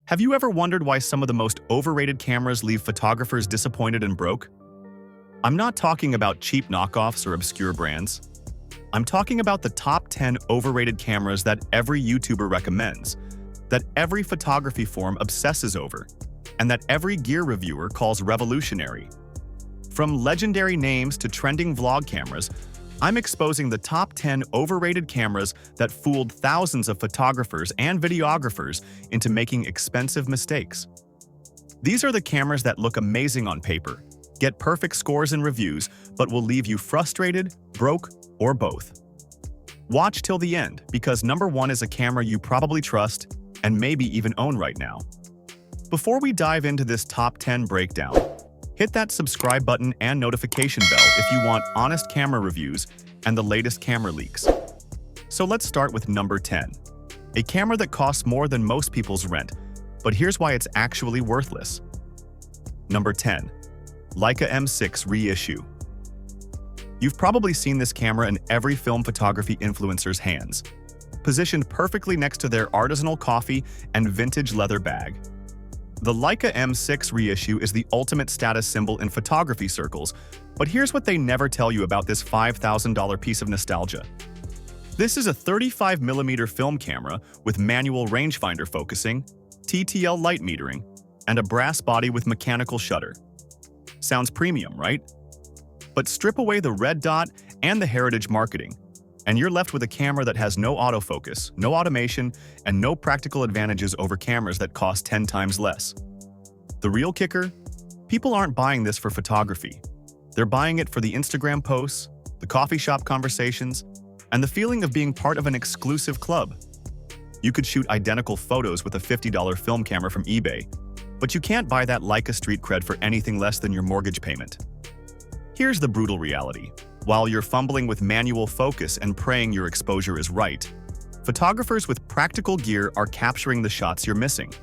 Have you ever wondered why some of the most overrated cameras leave photographers disappointed and broke? I'm not talking about cheap knockoffs or obscure brands. I'm talking about the top 10 overrated cameras that every YouTuber recommends, that every photography forum obsesses over, and that every gear reviewer calls revolutionary. From legendary names to trending vlog cameras, I'm exposing the top 10 overrated cameras that fooled thousands of photographers and videographers into making expensive mistakes. These are the cameras that look amazing on paper, get perfect scores in reviews, but will leave you frustrated, broke, or both. Watch till the end, because number 1 is a camera you probably trust and maybe even own right now. Before we dive into this top 10 breakdown, hit that subscribe button and notification bell if you want honest camera reviews and the latest camera leaks. So let's start with number 10. A camera that costs more than most people's rent, but here's why it's actually worthless. Number 10. Leica M6 Reissue. You've probably seen this camera in every film photography influencer's hands, positioned perfectly next to their artisanal coffee and vintage leather bag. The Leica M6 Reissue is the ultimate status symbol in photography circles, but here's what they never tell you about this $5,000 piece of nostalgia. This is a 35mm film camera with manual rangefinder focusing, TTL light metering, and a brass body with mechanical shutter. Sounds premium, right? But strip away the red dot and the heritage marketing, and you're left with a camera that has no autofocus, no automation, and no practical advantages over cameras that cost 10 times less. The real kicker? People aren't buying this for photography. They're buying it for the Instagram posts, the coffee shop conversations, and the feeling of being part of an exclusive club. You could shoot identical photos with a $50 film camera from eBay, but you can't buy that Leica street cred for anything less than your mortgage payment. Here's the brutal reality. While you're fumbling with manual focus and praying your exposure is right, photographers with practical gear are capturing the shots you're missing.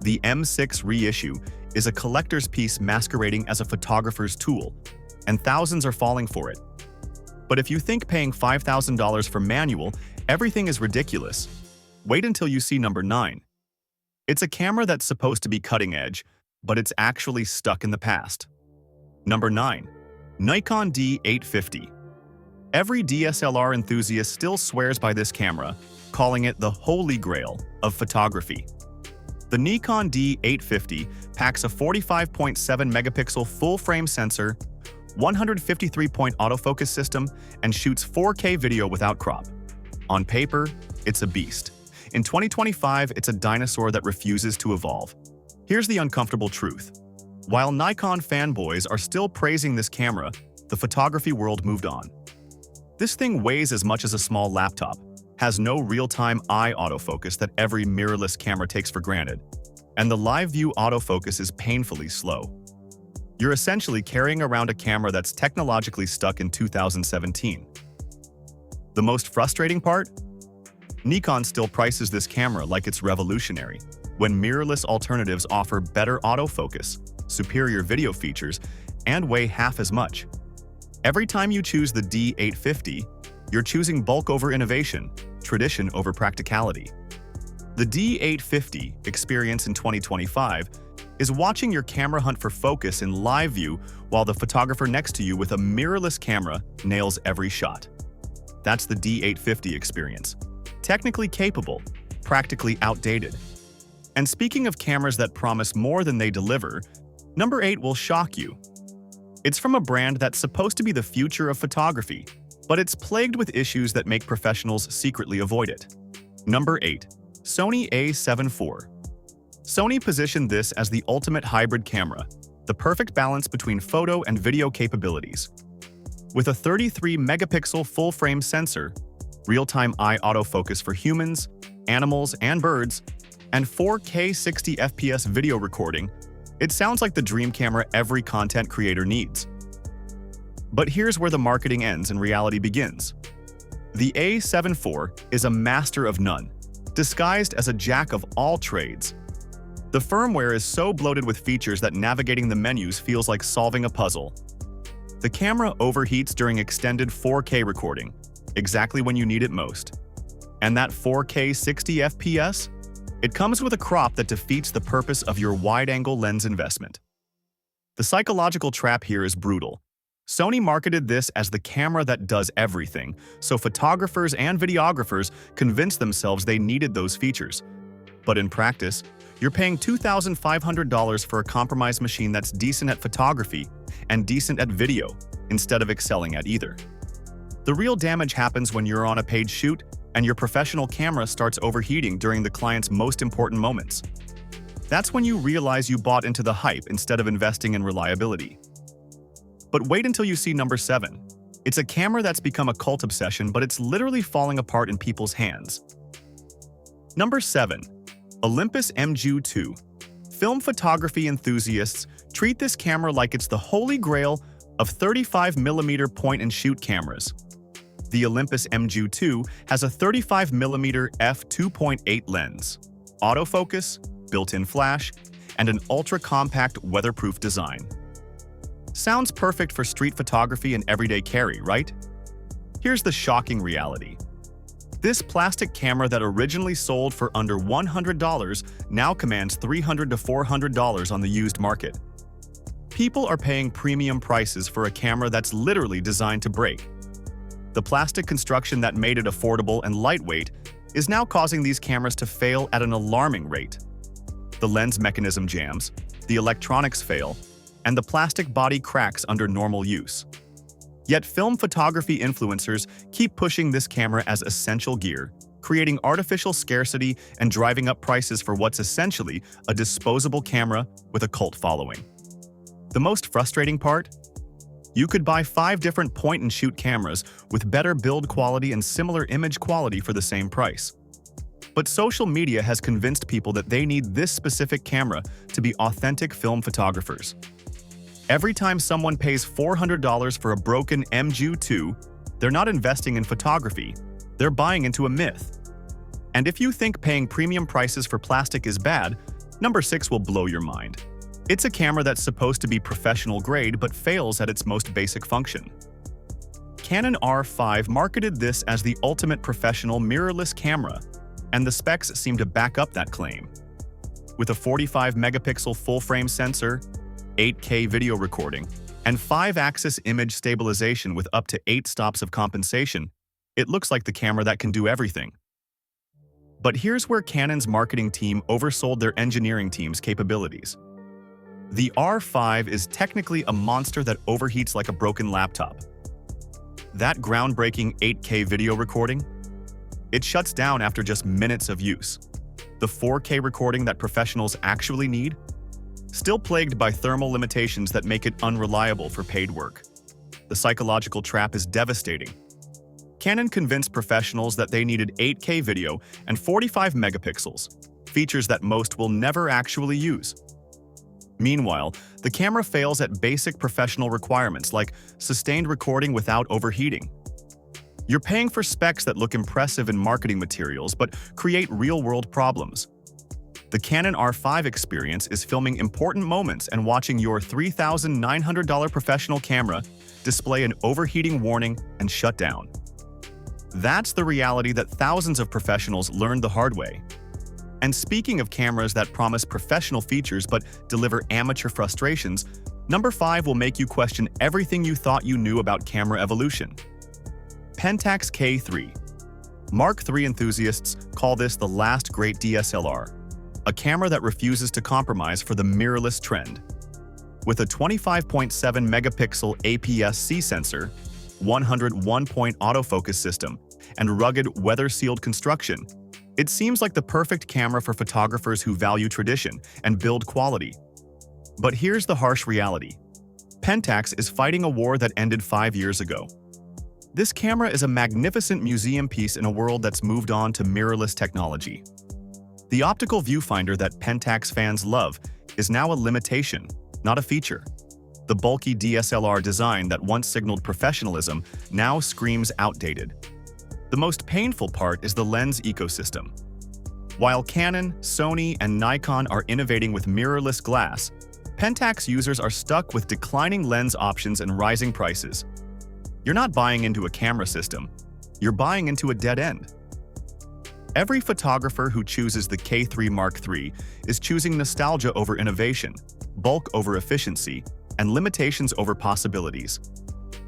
The M6 Reissue is a collector's piece masquerading as a photographer's tool, and thousands are falling for it. But if you think paying $5,000 for manual, everything is ridiculous, wait until you see number 9. It's a camera that's supposed to be cutting edge, but it's actually stuck in the past. Number 9. Nikon D850. Every DSLR enthusiast still swears by this camera, calling it the holy grail of photography. The Nikon D850 packs a 45.7 megapixel full-frame sensor, 153-point autofocus system, and shoots 4K video without crop. On paper, it's a beast. In 2025, it's a dinosaur that refuses to evolve. Here's the uncomfortable truth. While Nikon fanboys are still praising this camera, the photography world moved on. This thing weighs as much as a small laptop, has no real-time eye autofocus that every mirrorless camera takes for granted, and the live view autofocus is painfully slow. You're essentially carrying around a camera that's technologically stuck in 2017. The most frustrating part? Nikon still prices this camera like it's revolutionary, when mirrorless alternatives offer better autofocus, superior video features, and weigh half as much. Every time you choose the D850, you're choosing bulk over innovation, tradition over practicality. The D850 experience in 2025 is watching your camera hunt for focus in live view while the photographer next to you with a mirrorless camera nails every shot. That's the D850 experience. Technically capable, practically outdated. And speaking of cameras that promise more than they deliver, number 8 will shock you. It's from a brand that's supposed to be the future of photography, but it's plagued with issues that make professionals secretly avoid it. Number 8. Sony A7 IV. Sony positioned this as the ultimate hybrid camera, the perfect balance between photo and video capabilities. With a 33-megapixel full-frame sensor, real-time eye autofocus for humans, animals, and birds, and 4K 60 FPS video recording, it sounds like the dream camera every content creator needs. But here's where the marketing ends and reality begins. The A7 IV is a master of none, disguised as a jack of all trades. The firmware is so bloated with features that navigating the menus feels like solving a puzzle. The camera overheats during extended 4K recording, exactly when you need it most. And that 4K 60 FPS? It comes with a crop that defeats the purpose of your wide-angle lens investment. The psychological trap here is brutal. Sony marketed this as the camera that does everything, so photographers and videographers convinced themselves they needed those features. But in practice, you're paying $2,500 for a compromise machine that's decent at photography and decent at video, instead of excelling at either. The real damage happens when you're on a paid shoot and your professional camera starts overheating during the client's most important moments. That's when you realize you bought into the hype instead of investing in reliability. But wait until you see number 7. It's a camera that's become a cult obsession, but it's literally falling apart in people's hands. Number 7. Olympus Mju II. Film photography enthusiasts treat this camera like it's the holy grail of 35mm point-and-shoot cameras. The Olympus Mju II has a 35mm f2.8 lens, autofocus, built-in flash, and an ultra-compact weatherproof design. Sounds perfect for street photography and everyday carry, right? Here's the shocking reality. This plastic camera that originally sold for under $100 now commands $300 to $400 on the used market. People are paying premium prices for a camera that's literally designed to break. The plastic construction that made it affordable and lightweight is now causing these cameras to fail at an alarming rate. The lens mechanism jams, the electronics fail, and the plastic body cracks under normal use. Yet film photography influencers keep pushing this camera as essential gear, creating artificial scarcity and driving up prices for what's essentially a disposable camera with a cult following. The most frustrating part? You could buy 5 different point-and-shoot cameras with better build quality and similar image quality for the same price. But social media has convinced people that they need this specific camera to be authentic film photographers. Every time someone pays $400 for a broken Mju II, they're not investing in photography, they're buying into a myth. And if you think paying premium prices for plastic is bad, number 6 will blow your mind. It's a camera that's supposed to be professional grade but fails at its most basic function. Canon R5 marketed this as the ultimate professional mirrorless camera, and the specs seem to back up that claim. With a 45-megapixel full-frame sensor, 8K video recording, and 5-axis image stabilization with up to 8 stops of compensation, it looks like the camera that can do everything. But here's where Canon's marketing team oversold their engineering team's capabilities. The R5 is technically a monster that overheats like a broken laptop. That groundbreaking 8K video recording? It shuts down after just minutes of use. The 4K recording that professionals actually need? Still plagued by thermal limitations that make it unreliable for paid work. The psychological trap is devastating. Canon convinced professionals that they needed 8K video and 45 megapixels, features that most will never actually use. Meanwhile, the camera fails at basic professional requirements like sustained recording without overheating. You're paying for specs that look impressive in marketing materials but create real-world problems. The Canon R5 experience is filming important moments and watching your $3,900 professional camera display an overheating warning and shut down. That's the reality that thousands of professionals learned the hard way. And speaking of cameras that promise professional features but deliver amateur frustrations, number 5 will make you question everything you thought you knew about camera evolution. Pentax K3 Mark III enthusiasts call this the last great DSLR, a camera that refuses to compromise for the mirrorless trend. With a 25.7 megapixel APS-C sensor, 101-point autofocus system, and rugged weather-sealed construction, it seems like the perfect camera for photographers who value tradition and build quality. But here's the harsh reality. Pentax is fighting a war that ended 5 years ago. This camera is a magnificent museum piece in a world that's moved on to mirrorless technology. The optical viewfinder that Pentax fans love is now a limitation, not a feature. The bulky DSLR design that once signaled professionalism now screams outdated. The most painful part is the lens ecosystem. While Canon, Sony, and Nikon are innovating with mirrorless glass, Pentax users are stuck with declining lens options and rising prices. You're not buying into a camera system, you're buying into a dead end. Every photographer who chooses the K3 Mark III is choosing nostalgia over innovation, bulk over efficiency, and limitations over possibilities.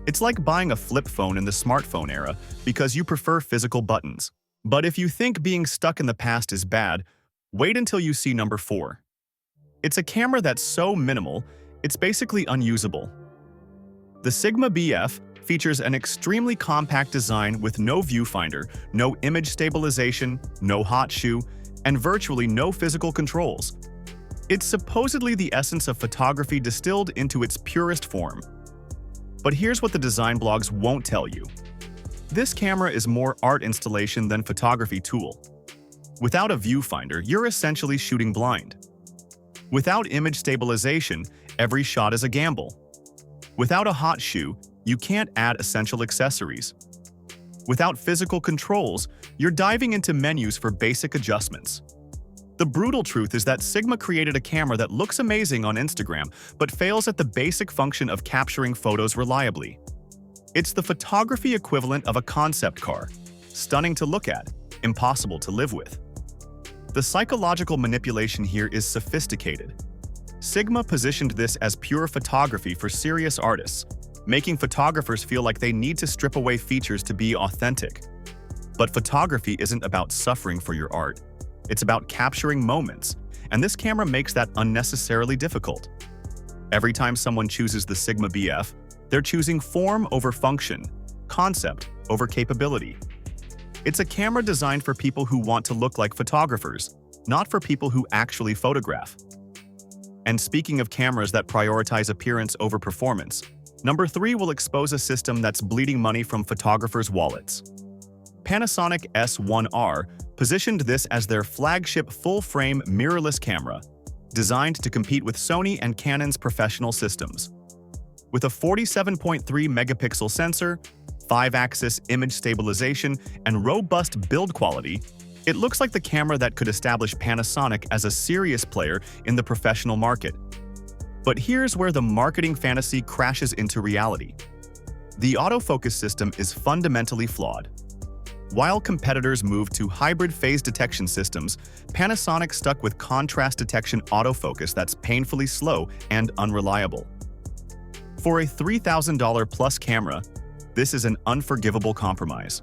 It's like buying a flip phone in the smartphone era because you prefer physical buttons. But if you think being stuck in the past is bad, wait until you see number 4. It's a camera that's so minimal, it's basically unusable. The Sigma BF features an extremely compact design with no viewfinder, no image stabilization, no hot shoe, and virtually no physical controls. It's supposedly the essence of photography distilled into its purest form. But here's what the design blogs won't tell you. This camera is more art installation than photography tool. Without a viewfinder, you're essentially shooting blind. Without image stabilization, every shot is a gamble. Without a hot shoe, you can't add essential accessories. Without physical controls, you're diving into menus for basic adjustments. The brutal truth is that Sigma created a camera that looks amazing on Instagram, but fails at the basic function of capturing photos reliably. It's the photography equivalent of a concept car. Stunning to look at, impossible to live with. The psychological manipulation here is sophisticated. Sigma positioned this as pure photography for serious artists, making photographers feel like they need to strip away features to be authentic. But photography isn't about suffering for your art. It's about capturing moments, and this camera makes that unnecessarily difficult. Every time someone chooses the Sigma BF, they're choosing form over function, concept over capability. It's a camera designed for people who want to look like photographers, not for people who actually photograph. And speaking of cameras that prioritize appearance over performance, number 3 will expose a system that's bleeding money from photographers' wallets. Panasonic S1R positioned this as their flagship full-frame mirrorless camera, designed to compete with Sony and Canon's professional systems. With a 47.3-megapixel sensor, 5-axis image stabilization, and robust build quality, it looks like the camera that could establish Panasonic as a serious player in the professional market. But here's where the marketing fantasy crashes into reality. The autofocus system is fundamentally flawed. While competitors moved to hybrid phase detection systems, Panasonic stuck with contrast detection autofocus that's painfully slow and unreliable. For a $3,000-plus camera, this is an unforgivable compromise.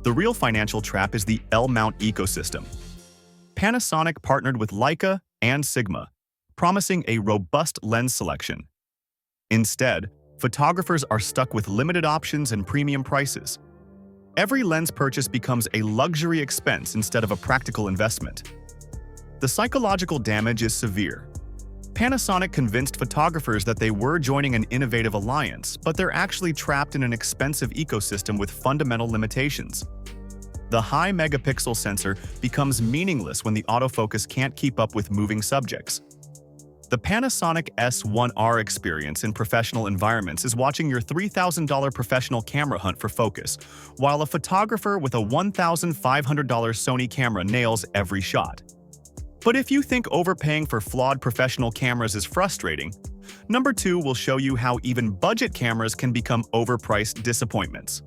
The real financial trap is the L-mount ecosystem. Panasonic partnered with Leica and Sigma, promising a robust lens selection. Instead, photographers are stuck with limited options and premium prices. Every lens purchase becomes a luxury expense instead of a practical investment. The psychological damage is severe. Panasonic convinced photographers that they were joining an innovative alliance, but they're actually trapped in an expensive ecosystem with fundamental limitations. The high megapixel sensor becomes meaningless when the autofocus can't keep up with moving subjects. The Panasonic S1R experience in professional environments is watching your $3,000 professional camera hunt for focus, while a photographer with a $1,500 Sony camera nails every shot. But if you think overpaying for flawed professional cameras is frustrating, number 2 will show you how even budget cameras can become overpriced disappointments.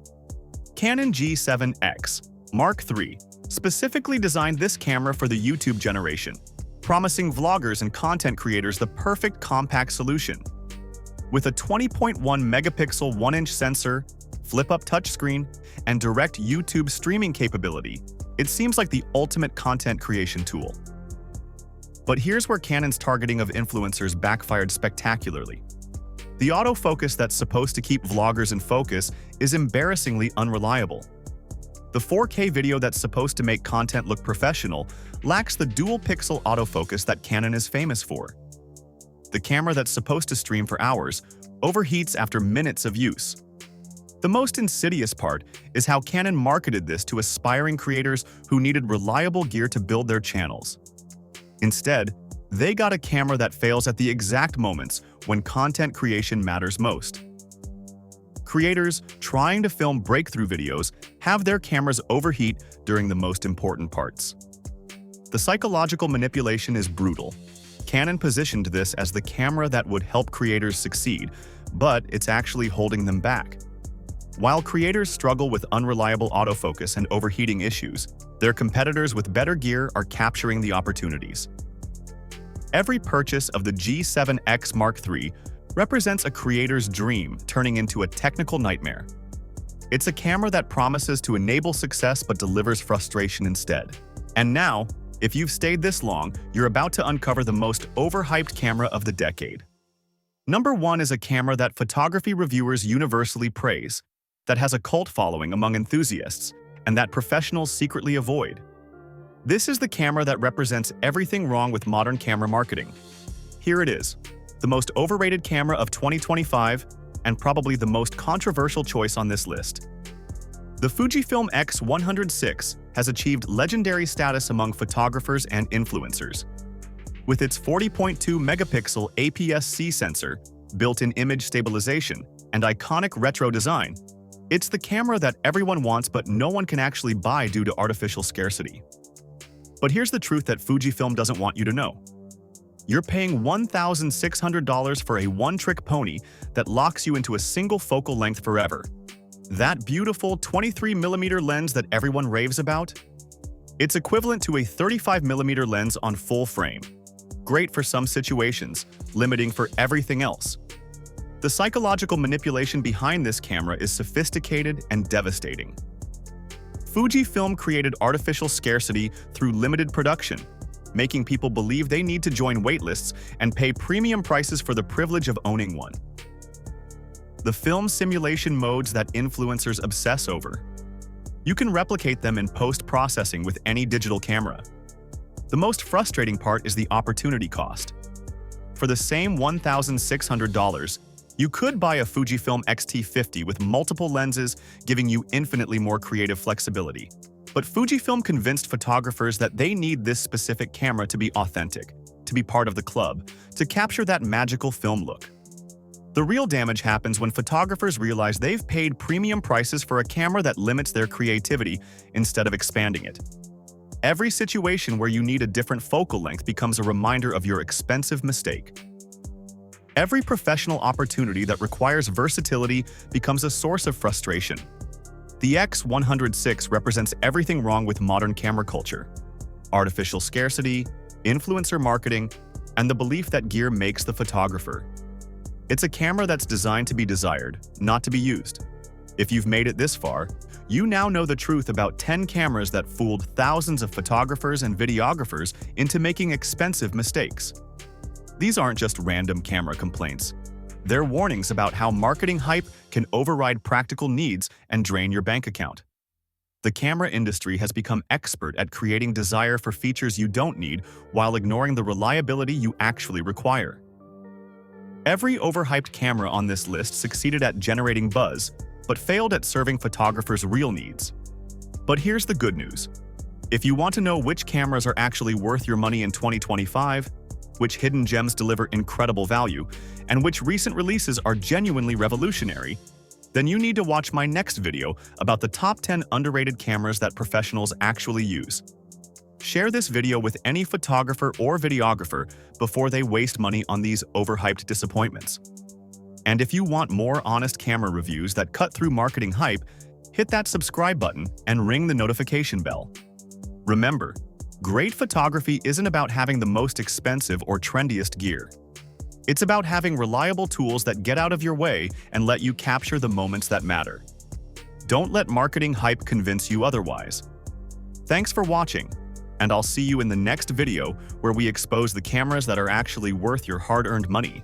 Canon G7X Mark III specifically designed this camera for the YouTube generation, promising vloggers and content creators the perfect compact solution. With a 20.1-megapixel 1-inch sensor, flip-up touchscreen, and direct YouTube streaming capability, it seems like the ultimate content creation tool. But here's where Canon's targeting of influencers backfired spectacularly. The autofocus that's supposed to keep vloggers in focus is embarrassingly unreliable. The 4K video that's supposed to make content look professional lacks the dual-pixel autofocus that Canon is famous for. The camera that's supposed to stream for hours overheats after minutes of use. The most insidious part is how Canon marketed this to aspiring creators who needed reliable gear to build their channels. Instead, they got a camera that fails at the exact moments when content creation matters most. Creators trying to film breakthrough videos have their cameras overheat during the most important parts. The psychological manipulation is brutal. Canon positioned this as the camera that would help creators succeed, but it's actually holding them back. While creators struggle with unreliable autofocus and overheating issues, their competitors with better gear are capturing the opportunities. Every purchase of the G7X Mark III represents a creator's dream turning into a technical nightmare. It's a camera that promises to enable success but delivers frustration instead. And now, if you've stayed this long, you're about to uncover the most overhyped camera of the decade. Number 1 is a camera that photography reviewers universally praise, that has a cult following among enthusiasts, and that professionals secretly avoid. This is the camera that represents everything wrong with modern camera marketing. Here it is, the most overrated camera of 2025, and probably the most controversial choice on this list. The Fujifilm X100VI has achieved legendary status among photographers and influencers. With its 40.2 megapixel APS-C sensor, built-in image stabilization, and iconic retro design, it's the camera that everyone wants but no one can actually buy due to artificial scarcity. But here's the truth that Fujifilm doesn't want you to know. You're paying $1,600 for a one-trick pony that locks you into a single focal length forever. That beautiful 23mm lens that everyone raves about? It's equivalent to a 35mm lens on full frame. Great for some situations, limiting for everything else. The psychological manipulation behind this camera is sophisticated and devastating. Fujifilm created artificial scarcity through limited production, making people believe they need to join waitlists and pay premium prices for the privilege of owning one. The film simulation modes that influencers obsess over. You can replicate them in post-processing with any digital camera. The most frustrating part is the opportunity cost. For the same $1,600, you could buy a Fujifilm X-T50 with multiple lenses, giving you infinitely more creative flexibility. But Fujifilm convinced photographers that they need this specific camera to be authentic, to be part of the club, to capture that magical film look. The real damage happens when photographers realize they've paid premium prices for a camera that limits their creativity instead of expanding it. Every situation where you need a different focal length becomes a reminder of your expensive mistake. Every professional opportunity that requires versatility becomes a source of frustration. The X100VI represents everything wrong with modern camera culture: artificial scarcity, influencer marketing, and the belief that gear makes the photographer. It's a camera that's designed to be desired, not to be used. If you've made it this far, you now know the truth about 10 cameras that fooled thousands of photographers and videographers into making expensive mistakes. These aren't just random camera complaints. They're warnings about how marketing hype can override practical needs and drain your bank account. The camera industry has become expert at creating desire for features you don't need while ignoring the reliability you actually require. Every overhyped camera on this list succeeded at generating buzz, but failed at serving photographers' real needs. But here's the good news. If you want to know which cameras are actually worth your money in 2025, which hidden gems deliver incredible value, and which recent releases are genuinely revolutionary, then you need to watch my next video about the top 10 underrated cameras that professionals actually use. Share this video with any photographer or videographer before they waste money on these overhyped disappointments. And if you want more honest camera reviews that cut through marketing hype, hit that subscribe button and ring the notification bell. Remember, great photography isn't about having the most expensive or trendiest gear. It's about having reliable tools that get out of your way and let you capture the moments that matter. Don't let marketing hype convince you otherwise. Thanks for watching, and I'll see you in the next video where we expose the cameras that are actually worth your hard-earned money.